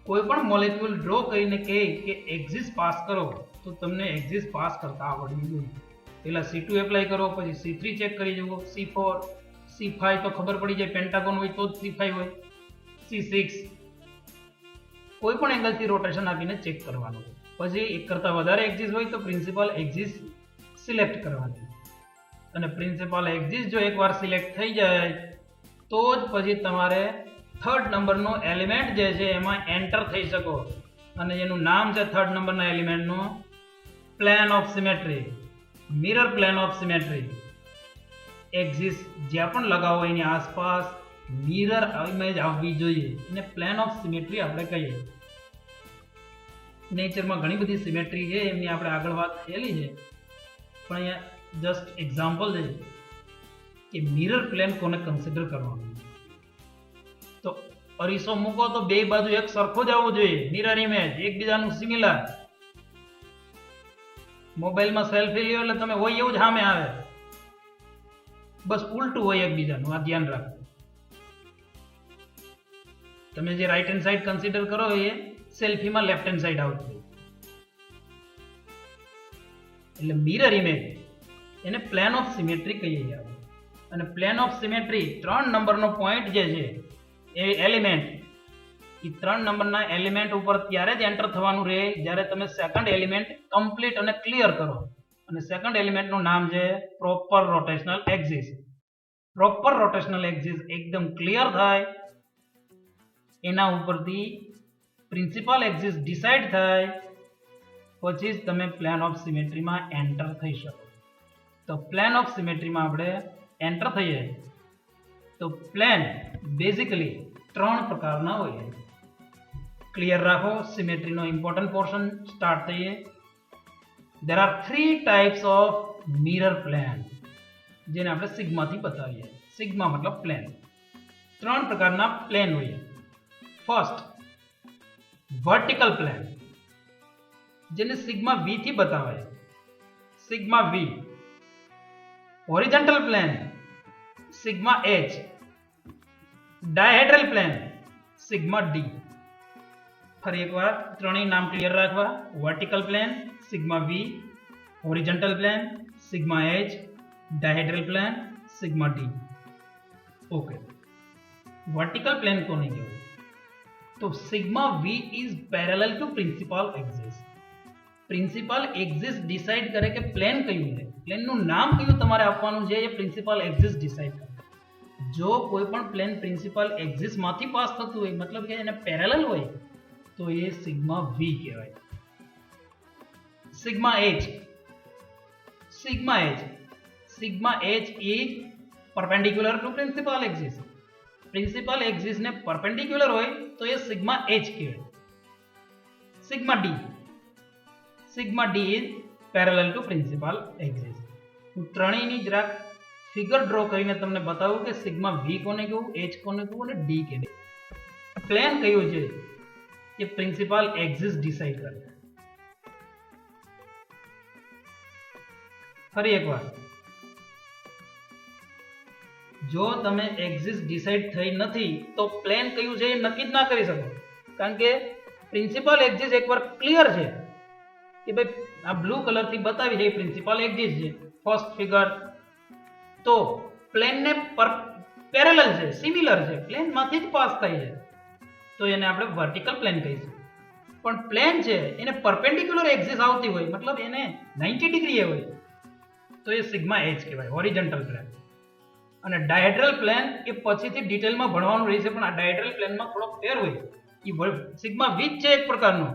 [SPEAKER 1] કોઈ પણ મોલેક્યુલ ડ્રો કરીને કહે કે એક્સિસ પાસ કરો તો તમને એક્સિસ પાસ કરતા આવડવું જોઈએ. પહેલા C2 એપ્લાય કરો, પછી C3 ચેક કરી જુઓ, C4 C5 તો ખબર પડી જાય, પેન્ટાગોન હોય તો જ C5 હોય, C6 કોઈ પણ એંગલથી રોટેશન આપીને ચેક કરવાનું. પછી એક કરતાં વધારે એક્સિસ હોય તો પ્રિન્સિપાલ એક્સિસ સિલેક્ટ કરવાની. અને પ્રિન્સિપાલ એક્સિસ જો એકવાર સિલેક્ટ થઈ જાય તો જ પછી તમારે થર્ડ નંબરનો એલિમેન્ટ જે છે એમાં એન્ટર થઈ શકો. અને એનું નામ છે થર્ડ નંબરના એલિમેન્ટનું plane of symmetry, mirror plane of symmetry. Axis જ્યાં પણ લગાવો એની આસપાસ મિરર ઇમેજ આવવી જોઈએ, અને પ્લેન ઓફ સિમેટ્રી આપણે કહીએ. નેચરમાં ઘણી બધી સિમેટ્રી છે, એમની આપણે આગળ વાત થયેલી છે, પણ અહીંયા જસ્ટ એક્ઝામ્પલ છે કે મિરર પ્લેન કોને કન્સિડર કરવાનું. તો અરીસો મૂકો તો બે બાજુ એક સરખો જ આવવો જોઈએ, મિરર ઇમેજ એકબીજાનું સિમિલર. મોબાઈલમાં સેલ્ફી લ્યો એટલે તમે હોય એવું જ સામે આવે, બસ ઉલટું હોય એકબીજાનું. આ ધ્યાન રાખો. તમે જે રાઈટ હેન્ડ સાઈડ કન્સિડર કરો એ સેલ્ફીમાં લેફ્ટ હેન્ડ સાઈડ આવતી હોય. એટલે મિરર ઇમેજ એને પ્લેન ઓફ સિમેટ્રી કહીએ આપણે. અને પ્લેન ઓફ સિમેટ્રી 3 નંબરનો પોઈન્ટ જે છે એ એલિમેન્ટ, એ 3 નંબરના એલિમેન્ટ ઉપર ત્યારે જ એન્ટર થવાનું રહે જ્યારે તમે સેકન્ડ એલિમેન્ટ કમ્પ્લીટ અને ક્લિયર કરો. અને સેકન્ડ એલિમેન્ટનું નામ છે proper rotational axis. Proper rotational axis એકદમ ક્લિયર થાય એના ઉપરથી પ્રિન્સિપાલ એક્સિસ ડિસાઈડ થાય પછી જ તમે પ્લેન ઓફ સિમેટ્રીમાં એન્ટર થઈ શકો. તો પ્લેન ઓફ સિમેટ્રીમાં આપણે એન્ટર થઈએ તો પ્લેન બેઝિકલી 3 પ્રકારના હોય. ક્લિયર રાખો, સિમેટ્રીનો ઇમ્પોર્ટન્ટ પોર્શન સ્ટાર્ટ થઈએ. there are 3 types of mirror plane, જેને આપણે સિગ્માથી બતાવીએ. સિગ્મા મતલબ પ્લેન. 3 પ્રકારના પ્લેન હોય. ફર્સ્ટ વર્ટિકલ પ્લેન, જેને સિગ્મા V થી બતાવાય, sigma V. Horizontal plane sigma H. Dihedral plane sigma D. ફરી એકવાર ત્રણેય નામ ક્લિયર રાખવા. Vertical plane sigma V, horizontal plane sigma H, dihedral plane sigma D. Okay, vertical plane કોને કહેવાય? તો sigma V is parallel to principal axis. Principal axis decide કરે કે પ્લેન કયું છે, પ્લેનનું નામ કયું તમારે આપવાનું છે એ પ્રિન્સિપાલ એક્સિસ ડિસાઈડ કરે. જો કોઈ પણ પ્લેન પ્રિન્સિપાલ એક્સિસ માંથી પાસ થતું હોય, મતલબ કે એને પેરેલલ હોય, તો એ સિગ્મા V કહેવાય. Sigma H. Sigma H is perpendicular to principal axis. Principal axis ને પરપેન્ડિક્યુલર હોય તો એ સિગ્મા H કહેવાય. Sigma D is parallel to principal axis. હું ત્રણેયની જરાક ફિગર ડ્રો કરીને તમને બતાવું કે સિગ્મા V કોને કહેવું, H કોને કહેવું અને D કેને. પ્લેન કયું છે એ પ્રિન્સિપાલ એક્સિસ ડિસાઈડ કરે. ફરી એકવાર, જો તમે એક્સિસ ડિસાઈડ થઈ નથી તો પ્લેન કયું છે એ નક્કી જ ના કરી શકો. કારણ કે પ્રિન્સિપાલ એક્સિસ એકવાર ક્લિયર છે કે ભાઈ આ બ્લુ કલરથી બતાવી છે પ્રિન્સિપાલ એક્સિસ છે ફર્સ્ટ ફિગર, તો પ્લેનને પેરેલલ છે, સિમિલર છે, પ્લેનમાંથી જ પાસ થાય છે. તો એને આપણે વર્ટિકલ પ્લેન કહીશું. પણ પ્લેન છે એને પરપેન્ડિક્યુલર એક્સિસ આવતી હોય, મતલબ એને 90 ડિગ્રી હોય, તો એ સિગ્મા એચ કહેવાય, હોરિઝોન્ટલ પ્લેન. અને ડાયહેડ્રલ પ્લેન એ પછીથી ડિટેલમાં ભણવાનું રહેશે, પણ આ ડાયહેડ્રલ પ્લેનમાં થોડોક ફેર હોય. એ સિગ્મા વી છે એક પ્રકારનો,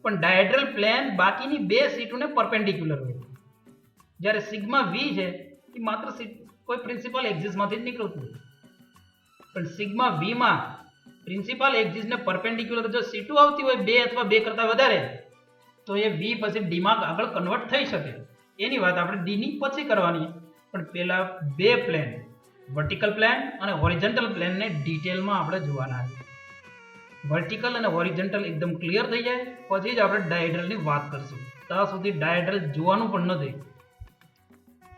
[SPEAKER 1] પણ ડાયહેડ્રલ પ્લેન બાકીની બે સીટોને પરપેન્ડિક્યુલર હોય. જ્યારે સિગ્મા વી છે એ માત્ર કોઈ પ્રિન્સિપલ એક્સિસમાંથી જ નીકળતું હોય. પણ સિગ્મા વી માં પ્રિન્સિપલ એક્સિસને પરપેન્ડિક્યુલર જો C2 આવતી હોય 2 અથવા 2 કરતા વધારે, તો એ V પછી D માં આગળ કન્વર્ટ થઈ શકે. એની વાત આપણે D ની પછી કરવાની. પણ પહેલા બે પ્લેન, વર્ટિકલ પ્લેન અને હોરિઝોન્ટલ પ્લેનને ડિટેલમાં આપણે જોવાના છે. વર્ટિકલ અને હોરિઝોન્ટલ એકદમ ક્લિયર થઈ જાય પછી જ આપણે ડાયહેડ્રલની વાત કરશું. ત્યાં સુધી ડાયહેડ્રલ જોવાનું પણ નથી.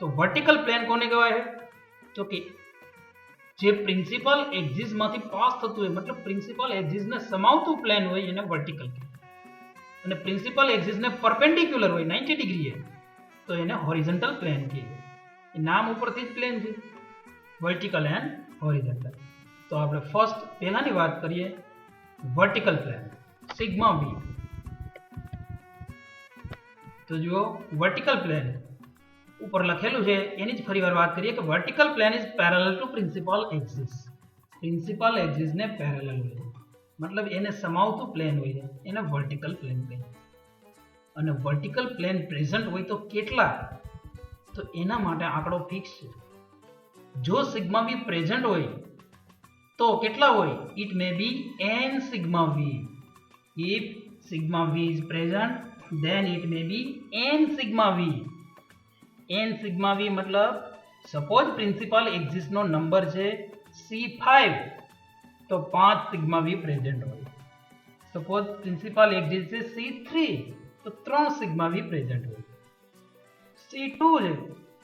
[SPEAKER 1] તો વર્ટિકલ પ્લેન કોને કહેવાય? તો કે જે પ્રિન્સિપલ એક્સિસ માંથી પાસ થતું હોય, મતલબ પ્રિન્સિપલ એક્સિસ ને સમાવતું પ્લેન હોય એને વર્ટિકલ કહેવાય. અને પ્રિન્સિપલ એક્સિસ ને પરપેન્ડિક્યુલર હોય 90 ડિગ્રીએ, તો એને હોરિઝોન્ટલ પ્લેન કહેવાય. એ નામ ઉપરથી જ પ્લેન છે, વર્ટિકલ એન્ડ હોરિઝોન્ટલ. તો આપણે ફર્સ્ટ પહેલાની વાત કરીએ, વર્ટિકલ પ્લેન સિગ્મા વી. તો જુઓ વર્ટિકલ પ્લેન ઉપર લખેલું છે એની જ ફરીવાર વાત કરીએ કે vertical plane is parallel to principal axis. Principal axis ને પેરેલલ હોય, મતલબ એને સમાવતું પ્લેન હોય, એને વર્ટિકલ પ્લેન કહે. અને વર્ટિકલ પ્લેન પ્રેઝન્ટ હોય તો કેટલા? તો એના માટે આંકડો ફિક્સ છે. જો સિગ્મા વી પ્રેઝન્ટ હોય તો કેટલા હોય? It may be n sigma v. If sigma v is present, then it may be n sigma v. n sigma v મતલબ સપોઝ પ્રિન્સિપલ એક્સિસ નો નંબર છે C5, તો 5 સિગ્મા v પ્રેઝન્ટ હોય. Suppose principal axis છે C3, તો 3 sigma v present હોય. C2 છે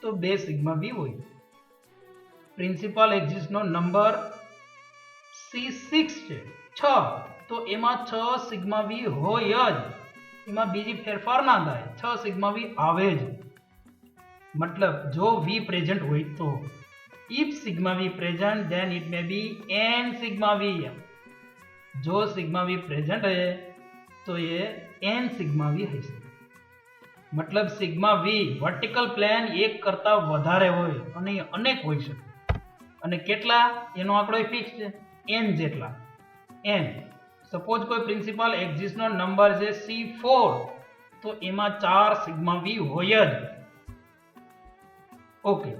[SPEAKER 1] તો 2 sigma v હોય. પ્રિન્સિપલ એક્સિસ નો નંબર C6 છે 6, તો એમાં 6 સિગ્મા v હોય જ, એમાં બીજી ફેરફાર ના થાય, 6 સિગ્મા v આવે જ. મતલબ જો v પ્રેઝન્ટ હોય તો if sigma v present, then it may be n sigma v. જો સિગ્મા v પ્રેઝન્ટ હશે તો એ n સિગ્મા v હશે. મતલબ સિગ્મા v વર્ટિકલ પ્લેન એક કરતા વધારે હોય અને અનેક હોઈ શકે. અને કેટલા? એનો આંકડો ફિક્સ છે, n જેટલા. n સપોઝ કોઈ પ્રિન્સિપલ એક્સિસ નો નંબર છે C4, તો એમાં 4 સિગ્મા v હોય જ. ઓકે,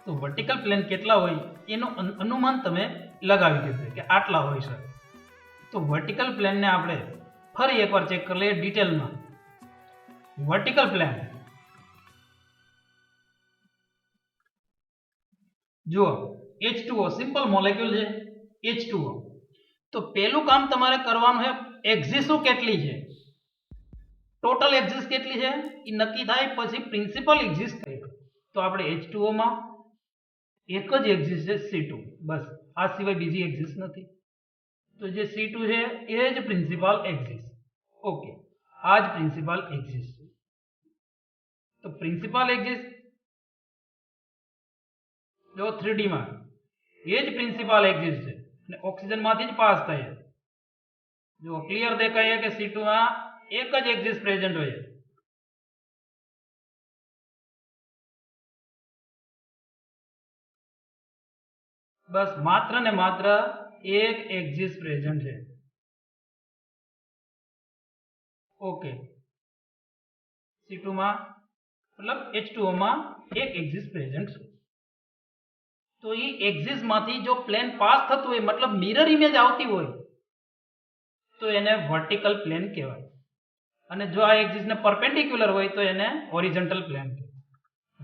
[SPEAKER 1] તો વર્ટિકલ પ્લેન કેટલા હોય એનું અનુમાન તમે લગાવી દીધું કે આટલા હોઈ શકે. તો વર્ટિકલ પ્લેનને આપણે ફરી એકવાર ચેક કરી લઈએ ડિટેલમાં. વર્ટિકલ પ્લેન જુઓ, H2O સિમ્પલ મોલેક્યુલ છે H2O. તો પહેલું કામ તમારે કરવાનું છે, એક્સિસો કેટલી છે, ટોટલ એક્સિસ કેટલી છે એ નક્કી થાય પછી પ્રિન્સિપલ એક્સિસ કઈ. તો આપણે H2O માં એક જ એક્સિસ છે C2, બસ. આ સિવાય બીજી એક્સિસ નથી. તો જે C2 છે એ જ પ્રિન્સિપલ એક્સિસ. ઓકે, આ જ પ્રિન્સિપલ એક્સિસ છે. તો પ્રિન્સિપલ એક્સિસ જો 3D માં એ જ પ્રિન્સિપલ એક્સિસ છે અને ઓક્સિજન માંથી જ પાસ થાય. જો ક્લિયર દેખાય કે C2 માં એક જ એક્સિસ પ્રેઝન્ટ હોય. બસ માત્ર ને માત્ર એક એક્સિસ પ્રેઝન્ટ છે. ઓકે, C2 માં મતલબ H2O માં એક એક્સિસ પ્રેઝન્ટ છે. તો એ એક્સિસ માંથી જો પ્લેન પાસ થતું હોય, મતલબ મિરર ઇમેજ આવતી હોય, તો એને વર્ટિકલ પ્લેન કહેવાય. અને જો આ એક્સિસ ને પરપેન્ડિક્યુલર હોય તો એને હોરિઝોન્ટલ પ્લેન કહેવાય.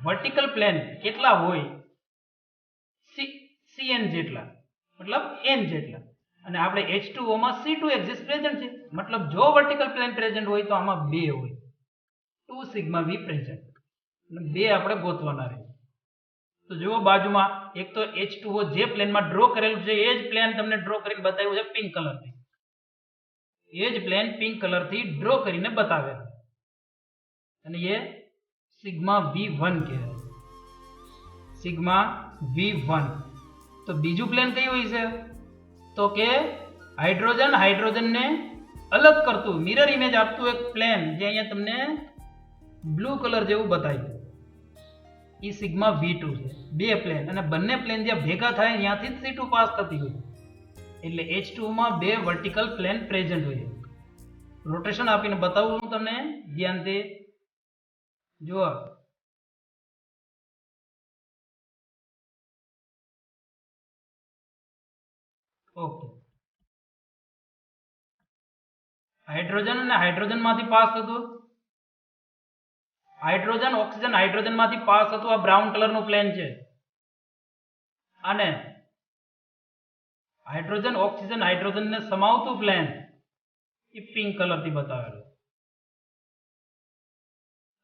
[SPEAKER 1] વર્ટિકલ પ્લેન કેટલા હોય? Cn જેટલા, મતલબ n જેટલા. અને આપણે H2O માં C2 એક્સિસ પ્રેઝન્ટ છે, મતલબ જો વર્ટિકલ પ્લેન પ્રેઝન્ટ હોય તો આમાં 2 હોય, 2 સિગ્મા v પ્રેઝન્ટ. અને 2 આપણે ગોતવાના રહે. તો જુઓ બાજુમાં એક તો H2O જે પ્લેનમાં ડ્રો કરેલું છે એ જ પ્લેન તમને ડ્રો કરીને બતાવ્યું છે પિંક કલરથી. એ જ પ્લેન પિંક કલરથી ડ્રો કરીને બતાવેલું. અને એ સિગ્મા v1 કહેવાય, સિગ્મા v1. તો બીજું પ્લેન કયું હોય છે? તો કે હાઇડ્રોજનને અલગ કરતું મિરર ઇમેજ આપતું એક પ્લેન જે અહીંયા તમને બ્લુ કલર જેવું બતાવ્યું એ સિગ્મા V2 છે. બે પ્લેન અને બંને પ્લેન જ્યાં ભેગા થાય ત્યાંથી જ C2 પાસ થતી હોય એટલે H2 માં બે વર્ટિકલ પ્લેન પ્રેઝન્ટ હોય. રોટેશન આપીને બતાવું હું તમને ધ્યાનથી જુઓ. ઓકે, હાઇડ્રોજન અને હાઇડ્રોજનમાંથી પાસ થતું હાઇડ્રોજનમાંથી પાસ થતું આ બ્રાઉન કલરનું પ્લેન છે અને હાઇડ્રોજનને સમાવતું પ્લેન એ પિંક કલરથી બતાવેલું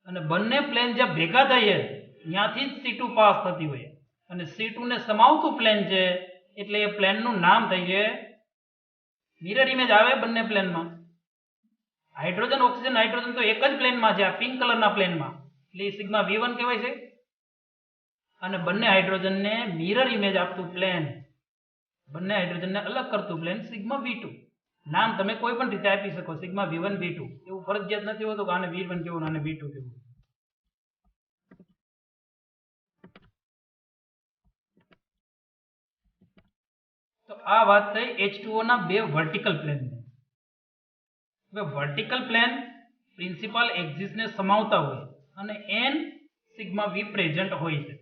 [SPEAKER 1] અને બંને પ્લેન જ્યાં ભેગા થઈએ ત્યાંથી જ C2 પાસ થતી હોય અને C2 ને સમાવતું પ્લેન છે એટલે એ પ્લેનનું નામ થઈ છે મિરર ઇમેજ આવે બંને પ્લેનમાં. હાઇડ્રોજન તો એક જ પ્લેનમાં છે, આ પિંક કલરના પ્લેનમાં, એટલે એ સિગ્મા V1 કહેવાય છે. અને બંને હાઇડ્રોજનને મિરર ઇમેજ આપતું પ્લેન, બંને હાઇડ્રોજનને અલગ કરતું પ્લેન સિગ્મા V2. નામ તમે કોઈ પણ રીતે આપી શકો, સિગ્મા V1 V2, એવું ફરજિયાત નથી હોતું કે આને V1 કહેવું આને V2 કહેવું. તો આ વાત થઈ H2O ના બે વર્ટિકલ પ્લેનની. હવે વર્ટિકલ પ્લેન પ્રિન્સિપલ એક્સિસ ને સમાવતા હોય અને n સિગ્મા V પ્રેઝન્ટ હોય છે.